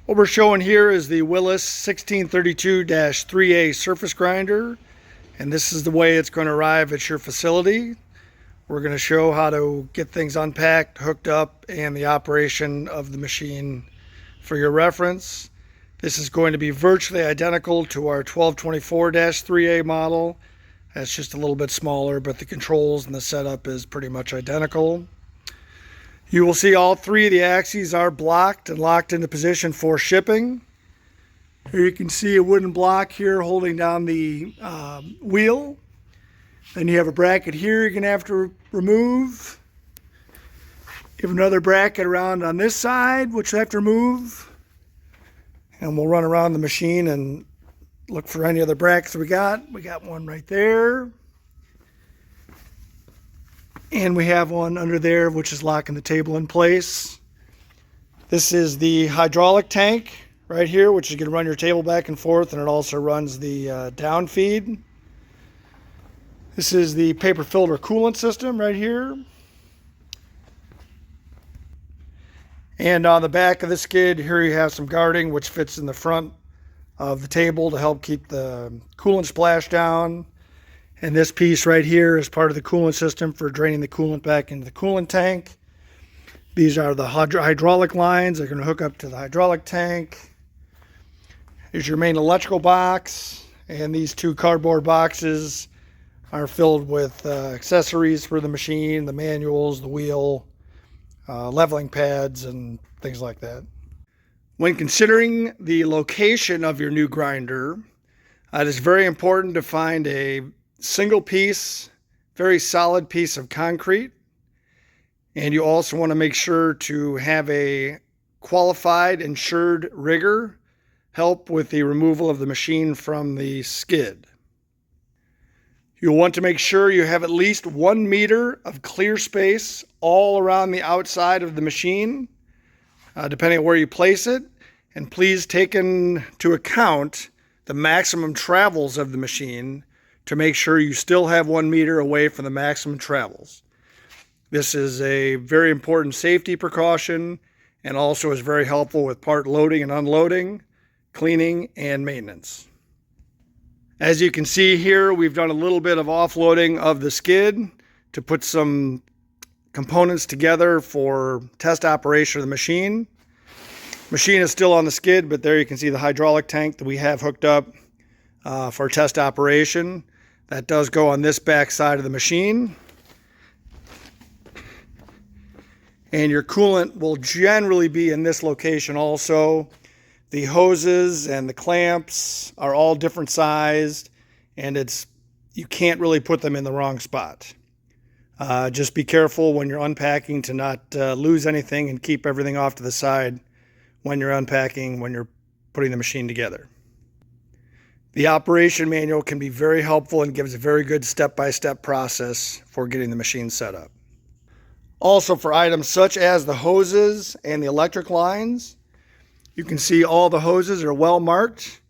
What we're showing here is the Willis 1632-3A surface grinder, and this is the way it's going to arrive at your facility. We're going to show how to get things unpacked, hooked up, and the operation of the machine for your reference. This is going to be virtually identical to our 1224-3A model. It's just a little bit smaller, but the controls and the setup is pretty much identical. You will see all three of the axes are blocked and locked into position for shipping. Here you can see a wooden block here holding down the wheel. Then you have a bracket here you're going to have to remove. You have another bracket around on this side, which you have to remove. And we'll run around the machine and look for any other brackets we got. We got one right there. And we have one under there, which is locking the table in place. This is the hydraulic tank right here, which is going to run your table back and forth, and it also runs the down feed. This is the paper filter coolant system right here. And on the back of the skid, here you have some guarding, which fits in the front of the table to help keep the coolant splash down. And this piece right here is part of the coolant system for draining the coolant back into the coolant tank. These are the hydraulic lines. They're going to hook up to the hydraulic tank. Here's your main electrical box. And these two cardboard boxes are filled with accessories for the machine, the manuals, the wheel, leveling pads, and things like that. When considering the location of your new grinder, it is very important to find a single piece, very solid piece of concrete. And you also want to make sure to have a qualified, insured rigger help with the removal of the machine from the skid. You'll want to make sure you have at least 1 meter of clear space all around the outside of the machine, depending on where you place it. And please take into account the maximum travels of the machine to make sure you still have 1 meter away from the maximum travels. This is a very important safety precaution and also is very helpful with part loading and unloading, cleaning, and maintenance. As you can see here, we've done a little bit of offloading of the skid to put some components together for test operation of the machine. Machine is still on the skid, but there you can see the hydraulic tank that we have hooked up for test operation. That does go on this back side of the machine. And your coolant will generally be in this location also. The hoses and the clamps are all different sized, and you can't really put them in the wrong spot. Just be careful when you're unpacking to not lose anything, and keep everything off to the side when you're unpacking, when you're putting the machine together. The operation manual can be very helpful and gives a very good step-by-step process for getting the machine set up. Also, for items such as the hoses and the electric lines, you can see all the hoses are well marked,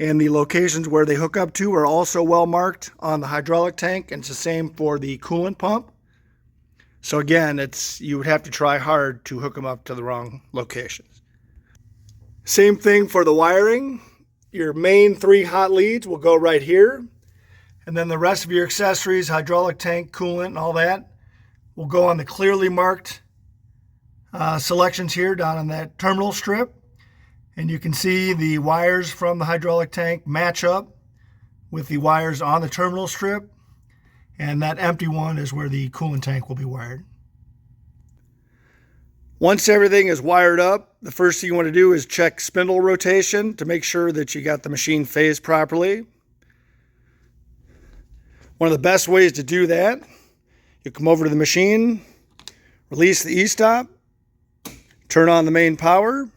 and the locations where they hook up to are also well marked on the hydraulic tank, and it's the same for the coolant pump. So again, you would have to try hard to hook them up to the wrong locations. Same thing for the wiring. Your main 3 hot leads will go right here, and then the rest of your accessories, hydraulic tank, coolant, and all that will go on the clearly marked selections here down on that terminal strip. And you can see the wires from the hydraulic tank match up with the wires on the terminal strip, and that empty one is where the coolant tank will be wired. Once everything is wired up, the first thing you want to do is check spindle rotation to make sure that you got the machine phased properly. One of the best ways to do that, you come over to the machine, release the e-stop, turn on the main power.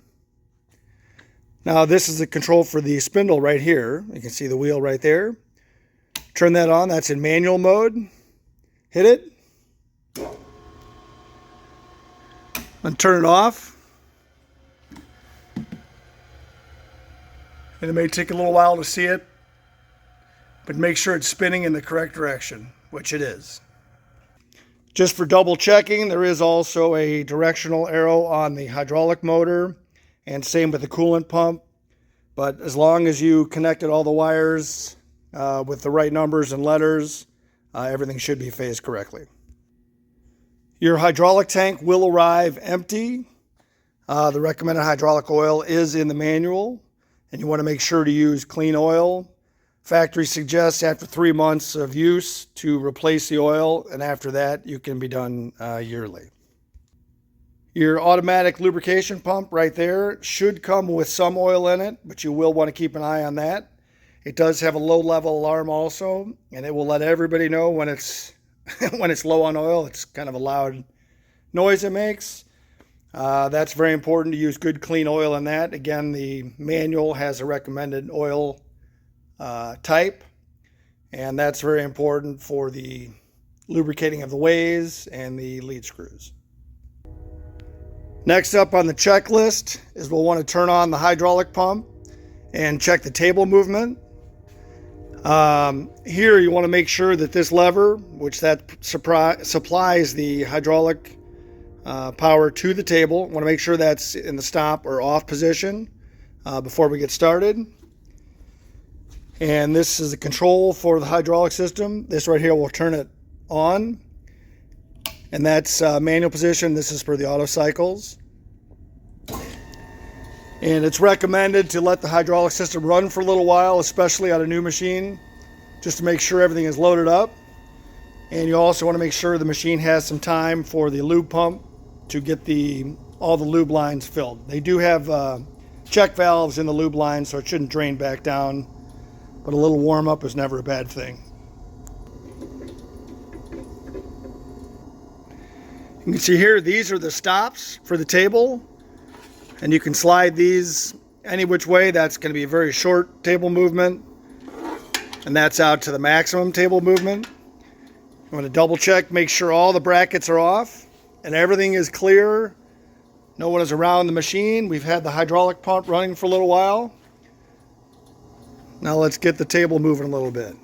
Now this is the control for the spindle right here. You can see the wheel right there. Turn that on, that's in manual mode. Hit it. And turn it off. And it may take a little while to see it, but make sure it's spinning in the correct direction, which it is. Just for double checking, there is also a directional arrow on the hydraulic motor and same with the coolant pump. But as long as you connected all the wires with the right numbers and letters, everything should be phased correctly. Your hydraulic tank will arrive empty. The recommended hydraulic oil is in the manual, and you want to make sure to use clean oil. Factory suggests after 3 months of use to replace the oil, and after that you can be done yearly. Your automatic lubrication pump right there should come with some oil in it, but you will want to keep an eye on that. It does have a low level alarm also, and it will let everybody know when it's when it's low on oil. It's kind of a loud noise it makes. That's very important to use good clean oil in that. Again, the manual has a recommended oil type, and that's very important for the lubricating of the ways and the lead screws. Next up on the checklist is we'll want to turn on the hydraulic pump and check the table movement. Here you want to make sure that this lever, which that supplies the hydraulic power to the table, want to make sure that's in the stop or off position before we get started. And this is the control for the hydraulic system. This right here will turn it on, and that's manual position. This is for the auto cycles. And it's recommended to let the hydraulic system run for a little while, especially on a new machine, just to make sure everything is loaded up. And you also want to make sure the machine has some time for the lube pump to get all the lube lines filled. They do have check valves in the lube line, so it shouldn't drain back down, but a little warm up is never a bad thing. You can see here, these are the stops for the table, and you can slide these any which way. That's going to be a very short table movement, and that's out to the maximum table movement. You want to double check, make sure all the brackets are off and everything is clear. No one is around the machine. We've had the hydraulic pump running for a little while. Now let's get the table moving a little bit.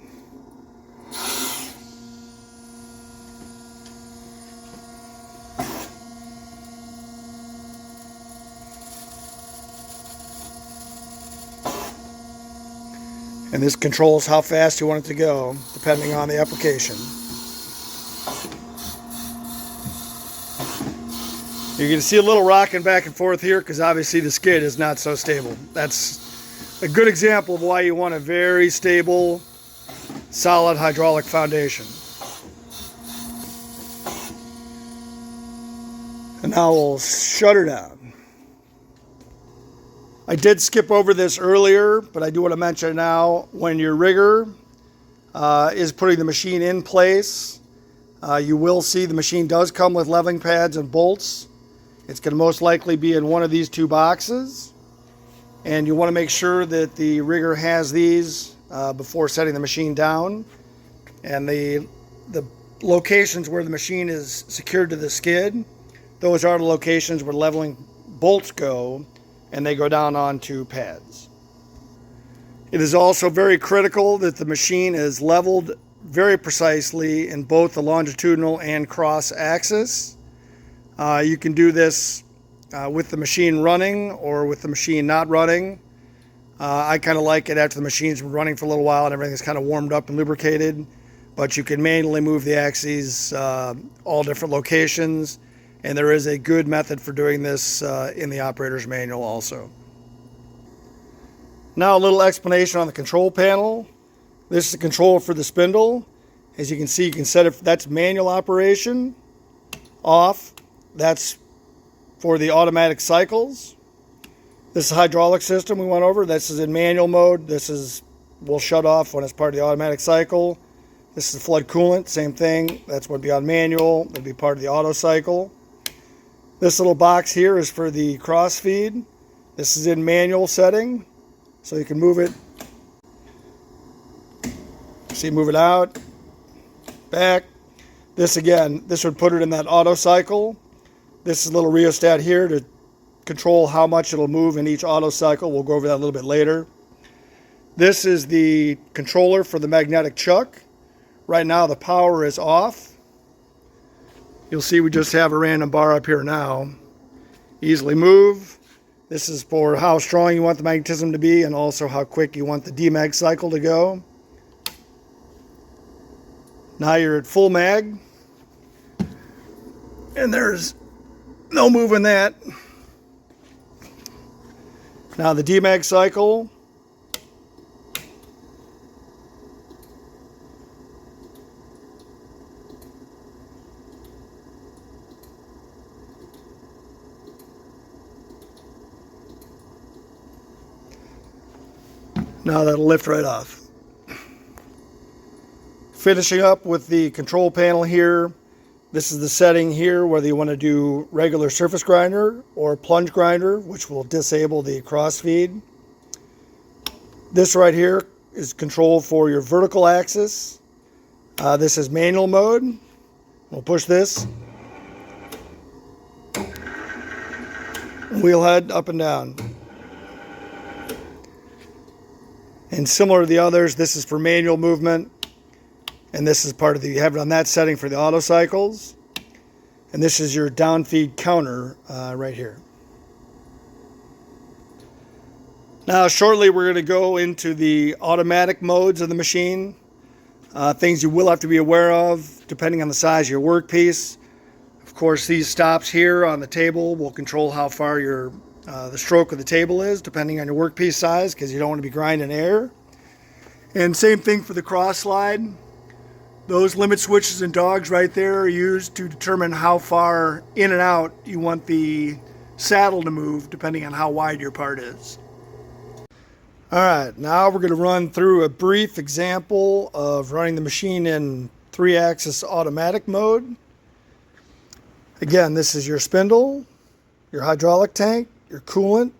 And this controls how fast you want it to go, depending on the application. You're going to see a little rocking back and forth here because obviously the skid is not so stable. That's a good example of why you want a very stable, solid hydraulic foundation. And now we'll shut her down. I did skip over this earlier, but I do want to mention it now. When your rigger is putting the machine in place, you will see the machine does come with leveling pads and bolts. It's going to most likely be in one of these two boxes. And you want to make sure that the rigger has these before setting the machine down. And the locations where the machine is secured to the skid, those are the locations where leveling bolts go, and they go down onto pads. It is also very critical that the machine is leveled very precisely in both the longitudinal and cross axis. You can do this with the machine running or with the machine not running. I kind of like it after the machine's been running for a little while and everything's kind of warmed up and lubricated, but you can manually move the axes all different locations. And there is a good method for doing this in the operator's manual also. Now a little explanation on the control panel. This is the control for the spindle. As you can see, you can set it, that's manual operation, off. That's for the automatic cycles. This is the hydraulic system we went over. This is in manual mode. Will shut off when it's part of the automatic cycle. This is the flood coolant, same thing. That's what would be on manual. It'd be part of the auto cycle. This little box here is for the cross feed. This is in manual setting, so you can move it. See, move it out, back. This again, this would put it in that auto cycle. This is a little rheostat here to control how much it'll move in each auto cycle. We'll go over that a little bit later. This is the controller for the magnetic chuck. Right now the power is off. You'll see we just have a random bar up here now. Easily move, This is for how strong you want the magnetism to be and also how quick you want the demag cycle to go. Now you're at full mag. And there's no moving that. Now the demag cycle. Now that'll lift right off. Finishing up with the control panel here. This is the setting here, whether you want to do regular surface grinder or plunge grinder, which will disable the crossfeed. This right here is control for your vertical axis. This is manual mode. We'll push this. Wheel head up and down. And similar to the others, this is for manual movement. And this is part of the, you have it on that setting for the auto cycles. And this is your down feed counter right here. Now shortly we're going to go into the automatic modes of the machine. Things you will have to be aware of depending on the size of your workpiece. Of course, these stops here on the table will control how far your the stroke of the table is depending on your workpiece size, because you don't want to be grinding air. And same thing for the cross slide. Those limit switches and dogs right there are used to determine how far in and out you want the saddle to move depending on how wide your part is. Alright, now we're going to run through a brief example of running the machine in 3-axis automatic mode. Again, this is your spindle, your hydraulic tank, your coolant,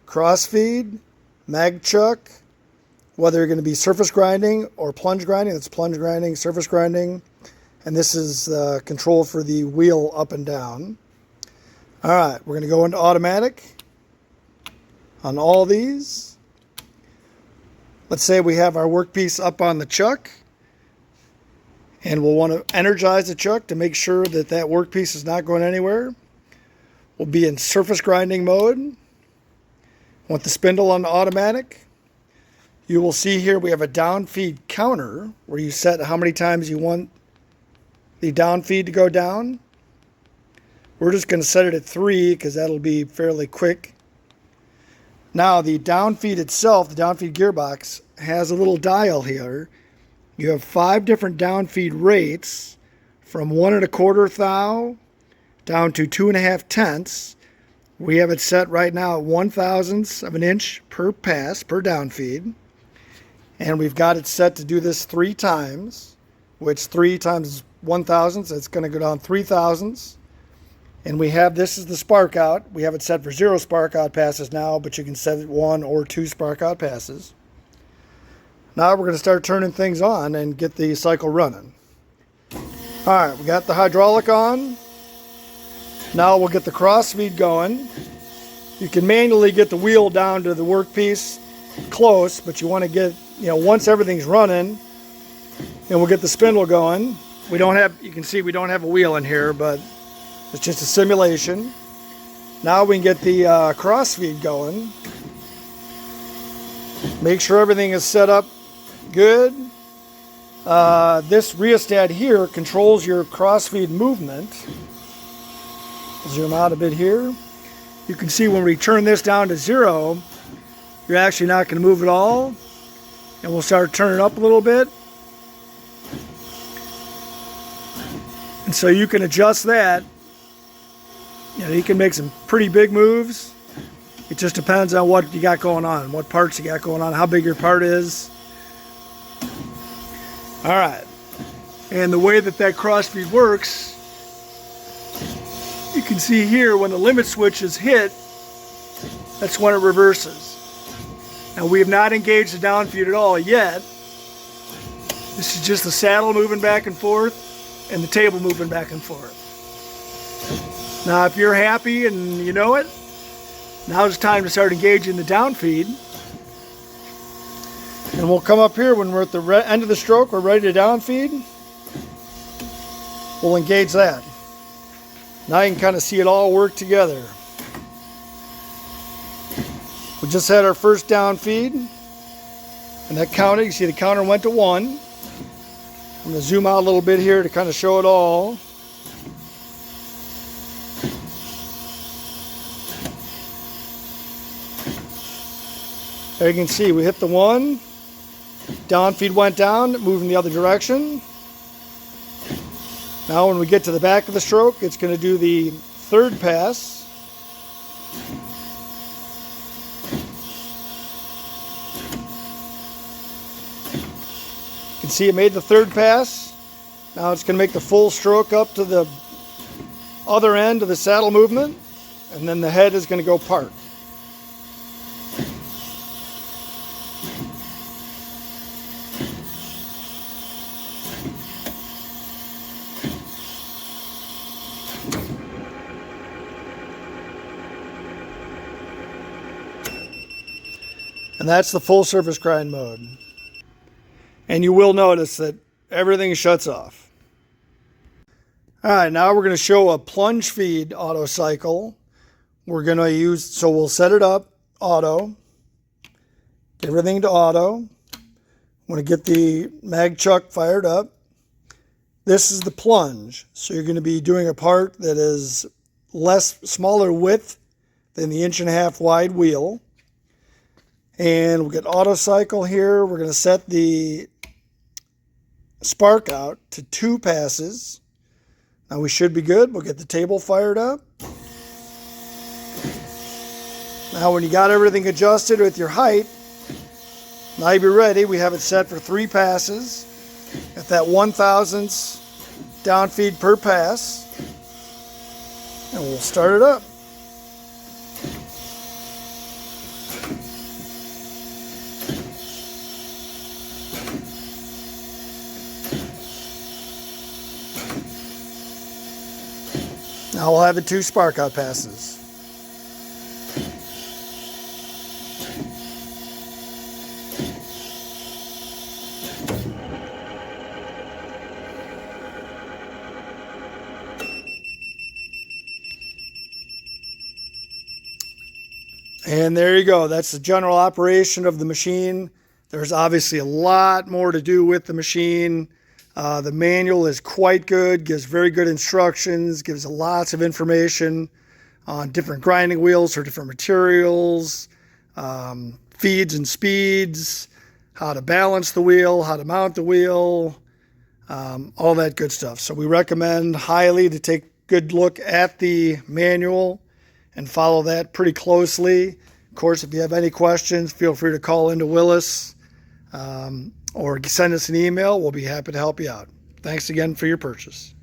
crossfeed, mag chuck, whether you're going to be surface grinding or plunge grinding. That's plunge grinding, surface grinding. And this is control for the wheel up and down. All right, we're going to go into automatic on all these. Let's say we have our workpiece up on the chuck. And we'll want to energize the chuck to make sure that that workpiece is not going anywhere. We'll be in surface grinding mode. Want the spindle on automatic. You will see here we have a down feed counter where you set how many times you want the down feed to go down. We're just going to set it at 3 because that'll be fairly quick. Now the down feed itself, the down feed gearbox, has a little dial here. You have 5 different down feed rates from 1 1/4 thou down to 2 1/2 tenths. We have it set right now at 1/1000th of an inch per pass, per down feed. And we've got it set to do this 3 times, which 3 times 1/1000th, it's going to go down 3/1000ths. And we have, this is the spark out. We have it set for 0 spark out passes now, but you can set it 1 or 2 spark out passes. Now we're going to start turning things on and get the cycle running. All right, we got the hydraulic on. Now we'll get the cross feed going. You can manually get the wheel down to the workpiece close, but you want to get, once everything's running, and we'll get the spindle going. We don't have, you can see we don't have a wheel in here, but it's just a simulation. Now we can get the cross feed going. Make sure everything is set up good. This rheostat here controls your cross feed movement. Zoom out a bit here. You can see when we turn this down to 0, you're actually not going to move at all. And we'll start turning up a little bit. And so you can adjust that. You can make some pretty big moves. It just depends on what you got going on, what parts you got going on, how big your part is. All right. And the way that cross feed works, you can see here when the limit switch is hit, that's when it reverses. Now we have not engaged the down feed at all yet. This is just the saddle moving back and forth and the table moving back and forth. Now if you're happy and you know it, now it's time to start engaging the down feed. And we'll come up here when we're at the end of the stroke, we're ready to down feed. We'll engage that. Now you can kind of see it all work together. We just had our first down feed, and that counted. You see the counter went to 1. I'm going to zoom out a little bit here to kind of show it all. There you can see we hit the 1. Down feed went down, moving the other direction. Now when we get to the back of the stroke, it's going to do the 3rd pass. You can see it made the 3rd pass. Now it's going to make the full stroke up to the other end of the saddle movement, and then the head is going to go part. And that's the full surface grind mode. And you will notice that everything shuts off. All right, now we're going to show a plunge feed auto cycle. We're going to use, so we'll set it up, auto. Get everything to auto. Want to get the mag chuck fired up. This is the plunge. So you're going to be doing a part that is smaller width than the 1.5 wide wheel. And we'll get auto cycle here. We're going to set the spark out to 2 passes. Now we should be good. We'll get the table fired up. Now when you got everything adjusted with your height, now you'll be ready. We have it set for 3 passes at that 1/1000th down feed per pass. And we'll start it up. Now we'll have the 2 spark out passes. And there you go. That's the general operation of the machine. There's obviously a lot more to do with the machine. The manual is quite good, gives very good instructions, gives lots of information on different grinding wheels for different materials, feeds and speeds, how to balance the wheel, how to mount the wheel, all that good stuff. So we recommend highly to take a good look at the manual and follow that pretty closely. Of course, if you have any questions, feel free to call into Willis. Or send us an email. We'll be happy to help you out. Thanks again for your purchase.